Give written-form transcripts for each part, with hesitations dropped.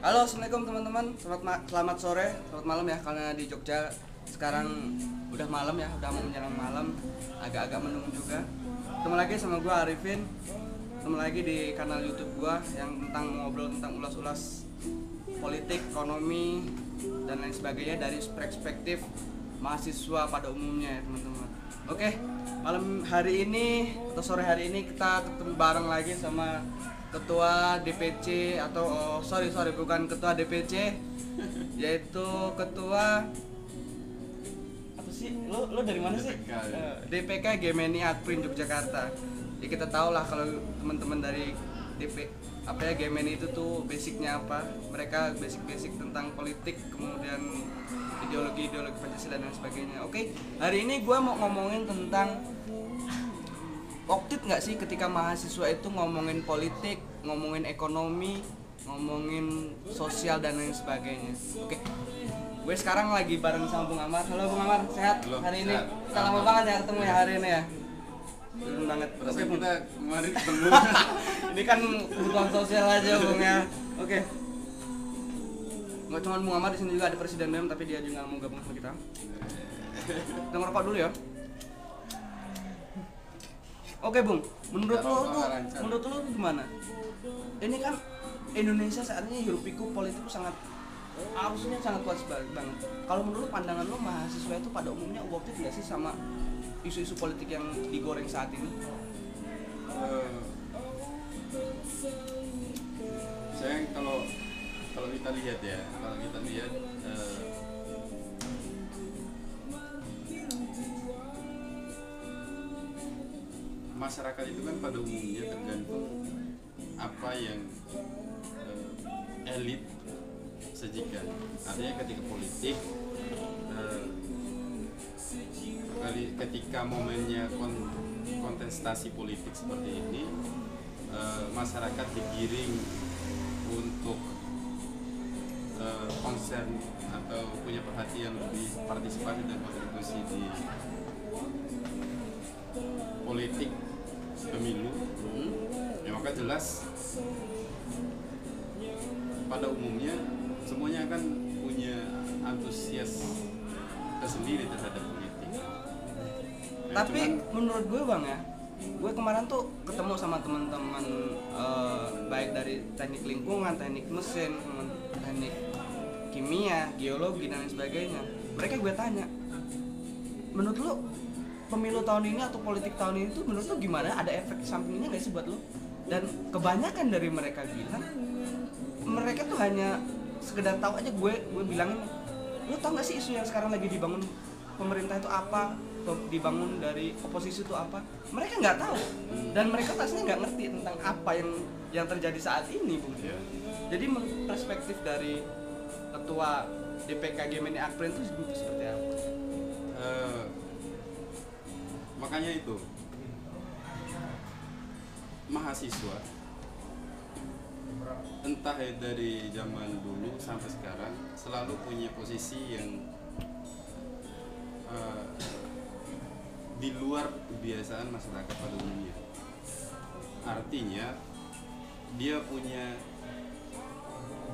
Halo, assalamualaikum teman-teman. Selamat sore, selamat malam ya. Karena di Jogja sekarang udah malam ya, udah mau menjelang malam, agak-agak mendung juga. Ketemu lagi sama gue Arifin. Ketemu lagi di kanal YouTube gue yang tentang ngobrol tentang ulas-ulas politik, ekonomi dan lain sebagainya dari perspektif mahasiswa pada umumnya ya teman-teman. Oke, malam hari ini atau sore hari ini kita ketemu bareng lagi sama ketua DPC atau bukan ketua DPC yaitu ketua apa sih lo dari mana sih DPK Gemeni Akprin Yogyakarta. Ya kita tahu lah kalau teman-teman dari Gemeni itu tuh basicnya apa, mereka basic tentang politik, kemudian ideologi Pancasila dan sebagainya. Oke, hari ini gue mau ngomongin tentang waktu nggak sih ketika mahasiswa itu ngomongin politik, ngomongin ekonomi, ngomongin sosial dan lain sebagainya. Oke, gue sekarang lagi bareng sama Bung Amar. Halo Bung Amar, sehat? Halo, hari ini sehat. kita lama banget ya ketemu ya hari ini ya. Belum banget. Oke, kita kemarin ketemu. Ini kan kebutuhan sosial aja Bung ya. Oke. Nggak cuma Bung Amar, di sini juga ada Presiden BEM tapi dia juga mau gabung sama kita. Kita ngerokok dulu ya. Oke Bung, menurut lo gimana? Ini kan Indonesia saat ini hiruk pikuk politikku harusnya sangat kuat banget. Kalau menurut pandangan lo, mahasiswa itu pada umumnya worth it nggak sih sama isu-isu politik yang digoreng saat ini? Saya kalau kita lihat masyarakat itu kan pada umumnya tergantung apa yang elit sajikan. Artinya ketika politik, ketika momennya kontestasi politik seperti ini, masyarakat digiring untuk konsen atau punya perhatian lebih partisipasi dan kontribusi di politik pemilu, ya maka jelas pada umumnya semuanya akan punya antusias tersendiri terhadap politik. Tapi menurut gue Bang ya, gue kemarin tuh ketemu sama teman-teman baik dari teknik lingkungan, teknik mesin, teknik kimia, geologi dan lain sebagainya. Mereka gue tanya, menurut lo pemilu tahun ini atau politik tahun ini tuh menurut lo gimana? Ada efek sampingnya nggak sih buat lo? Dan kebanyakan dari mereka bilang mereka tuh hanya sekedar tahu aja. Gue bilangin, lo tau nggak sih isu yang sekarang lagi dibangun pemerintah itu apa, dibangun dari oposisi itu apa? Mereka nggak tahu dan mereka pastinya nggak ngerti tentang apa yang terjadi saat ini, Bung. Jadi menurut perspektif dari ketua DPK Gemeni Akprin itu seperti apa? Makanya itu mahasiswa entah dari zaman dulu sampai sekarang selalu punya posisi yang di luar kebiasaan masyarakat pada umumnya. Artinya dia punya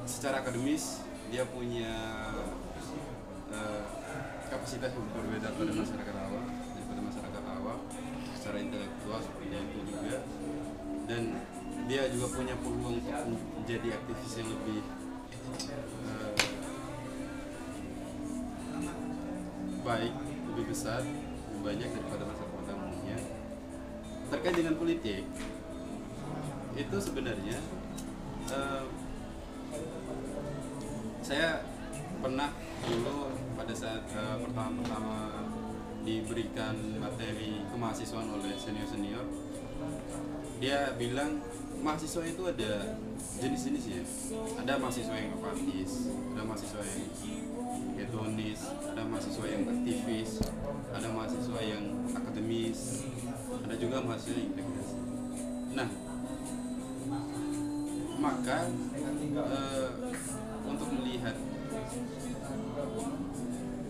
secara akademis dia punya kapasitas yang berbeda pada masyarakat awam, secara intelektual seperti itu juga, dan dia juga punya peluang untuk menjadi aktivis yang lebih baik, lebih besar, lebih banyak daripada masyarakat umumnya. Terkait dengan politik itu sebenarnya saya pernah dulu pada saat pertama diberikan materi kemahasiswaan oleh senior, dia bilang mahasiswa itu ada jenis-jenis ya. Ada mahasiswa yang apatis, ada mahasiswa yang hedonis, ada mahasiswa yang aktivis, ada mahasiswa yang akademis, ada juga mahasiswa yang integrasi. Nah, maka untuk melihat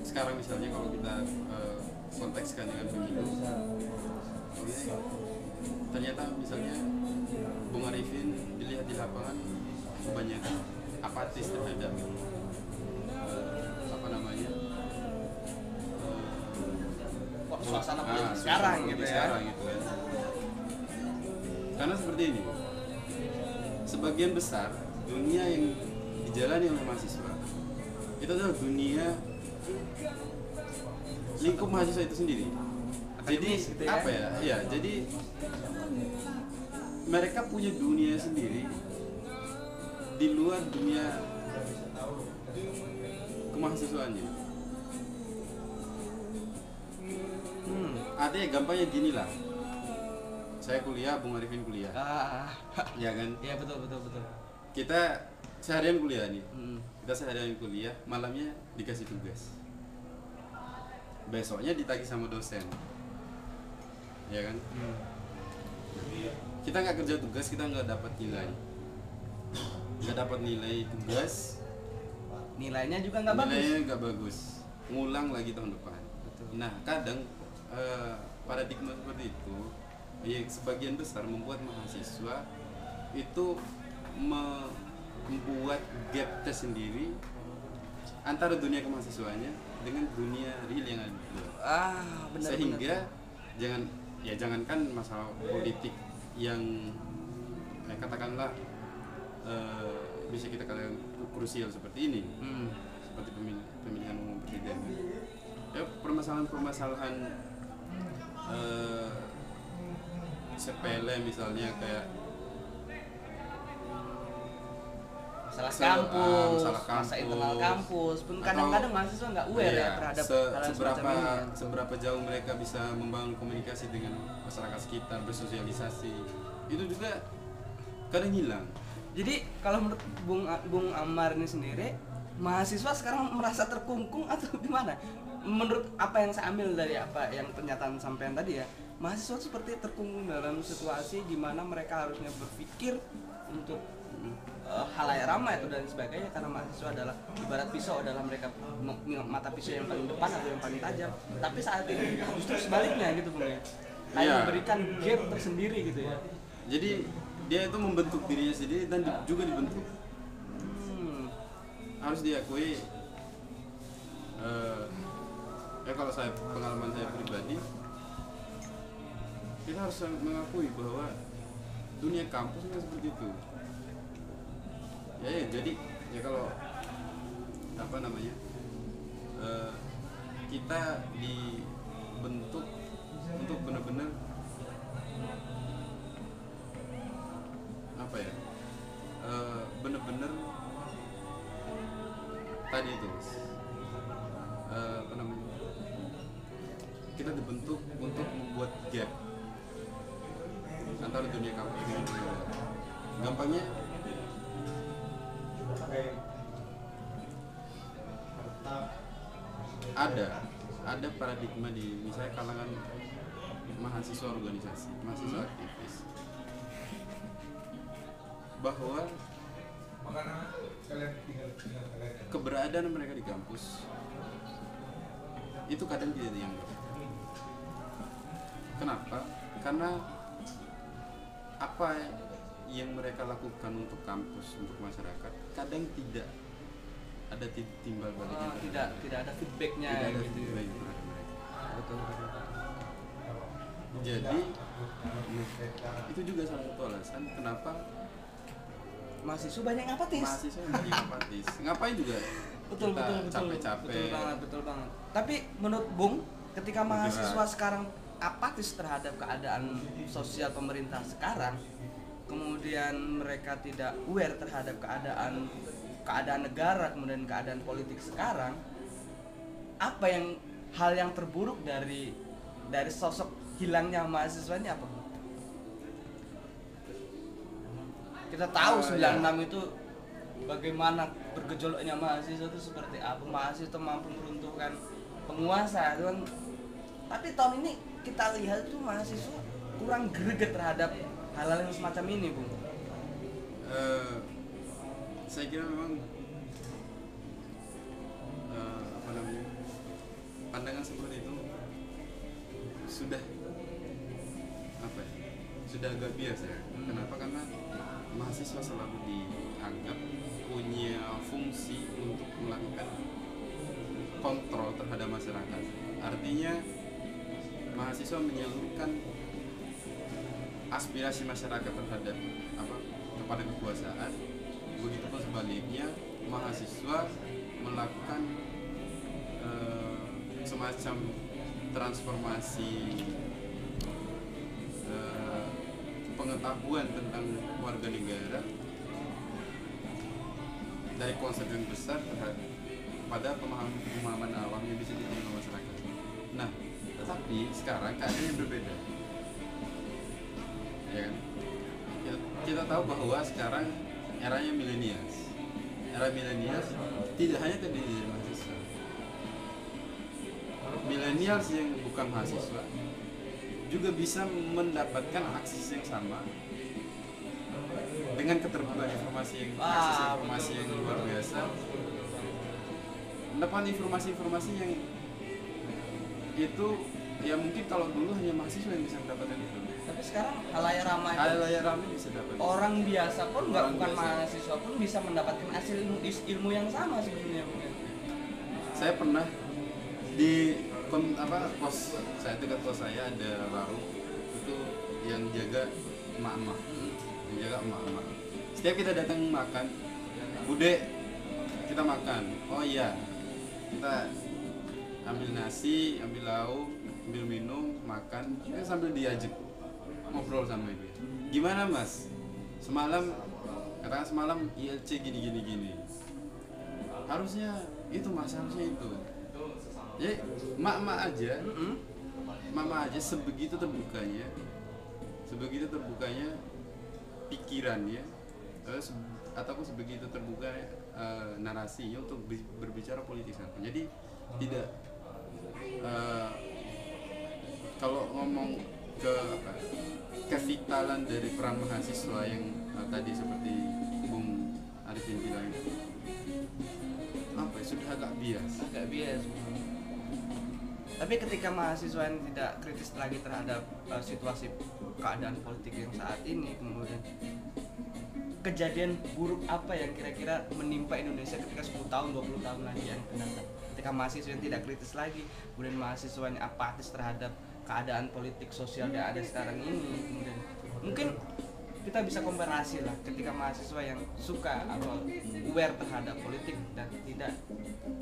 sekarang misalnya kalau kita kontekskan dengan pemilu, ternyata misalnya Bung Arifin dilihat di lapangan kebanyakan apatis terhadap apa namanya suasana politik sekarang gitu ya. Sekarang gitu kan. Karena seperti ini, sebagian besar dunia yang dijalani oleh mahasiswa itu adalah dunia lingkup mahasiswa itu sendiri. Jadi gitu ya? apa ya? Ya, jadi mereka punya dunia sendiri di luar dunia kemahasiswaannya. Artinya gampangnya gini lah. Saya kuliah, Bung Arifin kuliah. Ya kan? Iya betul. Kita seharian kuliah nih. Kita seharian kuliah, malamnya dikasih tugas. Besoknya ditagih sama dosen. Ya kan? Kita nggak kerja tugas, kita nggak dapat nilai. Nggak dapat nilai tugas. Nilainya juga nggak bagus. Nilainya nggak bagus. Ngulang lagi tahun depan. Betul. Nah, kadang paradigma seperti itu ya sebagian besar membuat mahasiswa itu membuat gap tersendiri antara dunia kemahasiswaannya dengan dunia real yang ada. Benar. Sehingga jangankan masalah politik yang katakanlah bisa kita katakan krusial seperti ini, seperti pemilihan umum presiden. Ya, permasalahan sepele misalnya kayak masalah kampus, masalah masa internal kampus pun kadang-kadang mahasiswa nggak aware ya terhadap hal semacam ini. Seberapa jauh mereka bisa membangun komunikasi dengan masyarakat sekitar, bersosialisasi, itu juga kadang hilang. Jadi kalau menurut Bung Ammar ini sendiri, mahasiswa sekarang merasa terkungkung atau gimana? Menurut apa yang saya ambil dari apa yang pernyataan sampean tadi ya, mahasiswa seperti terkungkung dalam situasi di mana mereka harusnya berpikir untuk halayak ramai itu dan sebagainya, karena mahasiswa adalah ibarat pisau, adalah mereka mata pisau yang paling depan atau yang paling tajam. Tapi saat ini justru sebaliknya gitu Bung ya. Kayak memberikan gap tersendiri gitu ya. Jadi dia itu membentuk dirinya sendiri dan juga dibentuk. Harus diakui ya kalau pengalaman saya pribadi, kita harus mengakui bahwa dunia kampus itu seperti itu. Ya, jadi ya kalau apa namanya kita dibentuk untuk benar-benar apa ya benar-benar tadi itu apa namanya, kita dibentuk untuk membuat gap antara dunia kampus dengan dunia luar. Gampangnya ada paradigma di misalnya kalangan mahasiswa organisasi, mahasiswa aktivis, bahwa keberadaan mereka di kampus itu kadang tidak dianggap. Kenapa? Karena apa yang mereka lakukan untuk kampus, untuk masyarakat, kadang tidak ada timbal baliknya. Tidak ada feedbacknya. Tidak ada gitu. feedback terhadap mereka. Betul. Jadi itu juga salah satu alasan kenapa mahasiswa banyak yang apatis. Mahasiswa banyak apatis. Ngapain juga? Betul. Capek-capek. Betul banget. Tapi menurut Bung, ketika mahasiswa sekarang apatis terhadap keadaan sosial pemerintah sekarang, kemudian mereka tidak aware terhadap keadaan negara, kemudian keadaan politik sekarang, apa hal yang terburuk dari sosok hilangnya mahasiswa ini apa? Kita tahu 96 itu bagaimana bergejolaknya mahasiswa itu seperti apa, mahasiswa mampu meruntuhkan penguasa itu kan. Tapi tahun ini kita lihat itu mahasiswa kurang greget terhadap hal-hal yang semacam ini, Bung. Saya kira memang apa namanya, pandangan seperti itu sudah apa ya, sudah agak biasa. Kenapa? Karena mahasiswa selalu dianggap punya fungsi untuk melakukan kontrol terhadap masyarakat. Artinya mahasiswa menyalurkan aspirasi masyarakat terhadap kepada kekuasaan. Begitupun sebaliknya mahasiswa melakukan semacam transformasi pengetahuan tentang warga negara dari konsep yang besar pada pemahaman awam yang bisa diterima masyarakat. Nah, tetapi sekarang keadaannya berbeda, ya kan? Kita tahu bahwa sekarang eranya milenials. Era milenials tidak hanya terdiri dari mahasiswa. Milenials yang bukan mahasiswa juga bisa mendapatkan akses yang sama dengan keterbukaan akses informasi yang luar biasa, mendapat informasi-informasi yang itu ya mungkin kalau dulu hanya mahasiswa yang bisa mendapatkan itu. Tapi sekarang halayak ramai bisa dapat. Orang biasa pun bukan mahasiswa pun bisa mendapatkan hasil ilmu yang sama sebenarnya. Saya pernah di kos saya, dekat kos saya ada warung itu yang jaga emak-emak. Setiap kita datang makan, Bude, kita makan. Oh iya, kita ambil nasi, ambil lauk, ambil minum, makan, kita sambil diajak ngobrol sama dia. Gimana mas? Katakan semalam ILC gini. Harusnya itu mas, harusnya itu. Jadi mak aja sebegitu terbukanya pikirannya ataupun sebegitu terbuka narasinya untuk berbicara politik. Jadi tidak kalau ngomong kevitalan dari peran mahasiswa yang tadi seperti Bung Arifin bilang sudah agak bias. Tapi ketika mahasiswa yang tidak kritis lagi terhadap situasi keadaan politik yang saat ini, kemudian kejadian buruk apa yang kira-kira menimpa Indonesia ketika 10 tahun, 20 tahun lagi yang akan datang? Ketika mahasiswa yang tidak kritis lagi, kemudian mahasiswa yang apatis terhadap keadaan politik sosial yang ada sekarang ini, kemudian mungkin kita bisa komparasi lah ketika mahasiswa yang suka atau aware terhadap politik dan tidak,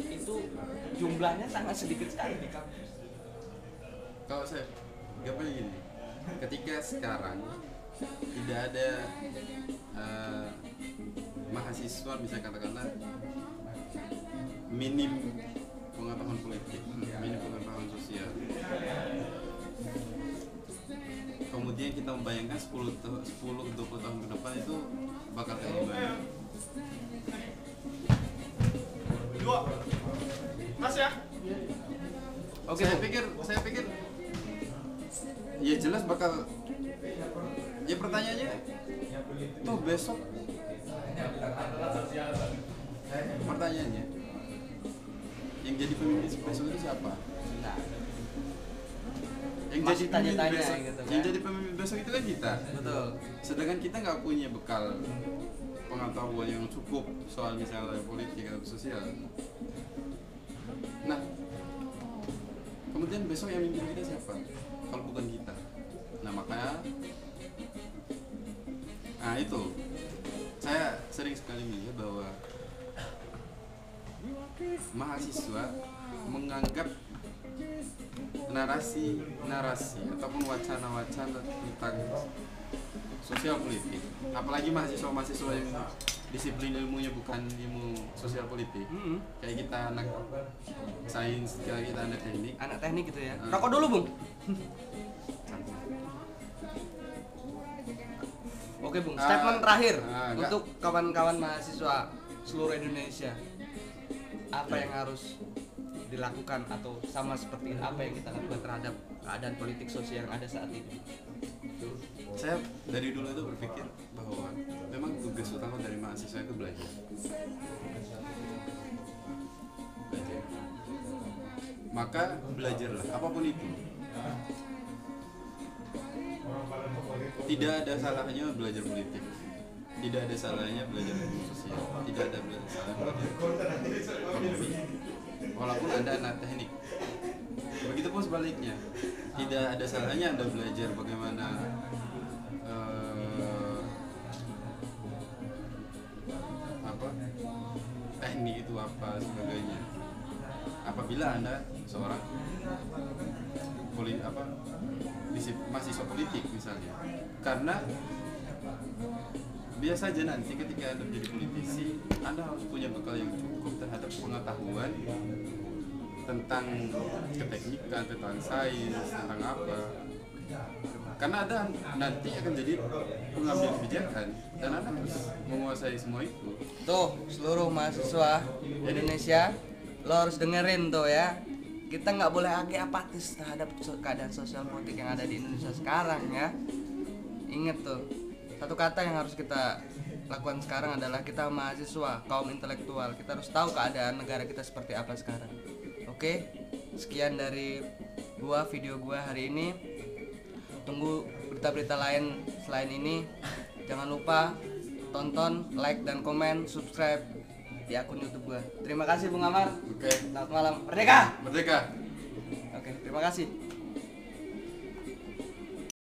itu jumlahnya sangat sedikit sekali di kampus. Kalau saya gambarnya gini, ketika sekarang tidak ada mahasiswa misalnya katakanlah minim pengetahuan politik, minim pengetahuan sosial, kemudian kita membayangkan 10-20 tahun ke depan itu bakal kayak gimana? Dua, Mas ya? Oke, saya pikir ya jelas bakal, ya pertanyaannya tuh besok, pertanyaannya yang jadi pemimpin besok itu siapa? Nah, yang masih jadi pemimpin tanya-tanya besok, gitu kan? yang jadi pemimpin besok itu kan kita. Betul. Sedangkan kita nggak punya bekal pengetahuan yang cukup soal misalnya politik atau sosial. Nah, kemudian besok yang mimpin kita siapa? Kalau bukan kita. Nah makanya, itu saya sering sekali melihat bahwa mahasiswa menganggap narasi ataupun wacana-wacana tentang sosial politik, apalagi mahasiswa yang disiplin ilmunya bukan ilmu sosial politik, kayak kita anak sains, kayak kita anak teknik gitu ya. Rokok dulu Bung. Oke Bung, statement terakhir untuk kawan-kawan mahasiswa seluruh Indonesia, apa yang harus dilakukan atau sama seperti apa yang kita lakukan terhadap keadaan politik sosial yang ada saat ini? Saya dari dulu itu berpikir bahwa memang tugas utama dari mahasiswa itu belajar. Maka belajarlah apapun itu. Tidak ada salahnya belajar politik. tidak ada salahnya belajar ilmu sosial, tidak ada salahnya belajar ekonomi, walaupun Anda anak teknik. Begitupun sebaliknya, tidak ada salahnya Anda belajar bagaimana teknik itu apa sebagainya. Apabila Anda seorang mahasiswa politik misalnya, karena biasa aja nanti ketika Anda menjadi politisi, Anda harus punya bekal yang cukup terhadap pengetahuan tentang keteknikan, tentang sains, tentang apa. Karena Anda nanti akan jadi pengambil kebijakan dan Anda harus menguasai semua itu. Tuh, seluruh mahasiswa Indonesia, lo harus dengerin tuh ya. Kita nggak boleh lagi apatis terhadap keadaan sosial politik yang ada di Indonesia sekarang ya. Ingat tuh, satu kata yang harus kita lakukan sekarang adalah kita mahasiswa, kaum intelektual. Kita harus tahu keadaan negara kita seperti apa sekarang. Oke, sekian dari video gua hari ini. Tunggu berita-berita lain selain ini. Jangan lupa tonton, like dan komen, subscribe di akun YouTube gua. Terima kasih Bung Amar. Oke. Selamat malam. Merdeka. Merdeka. Oke, terima kasih.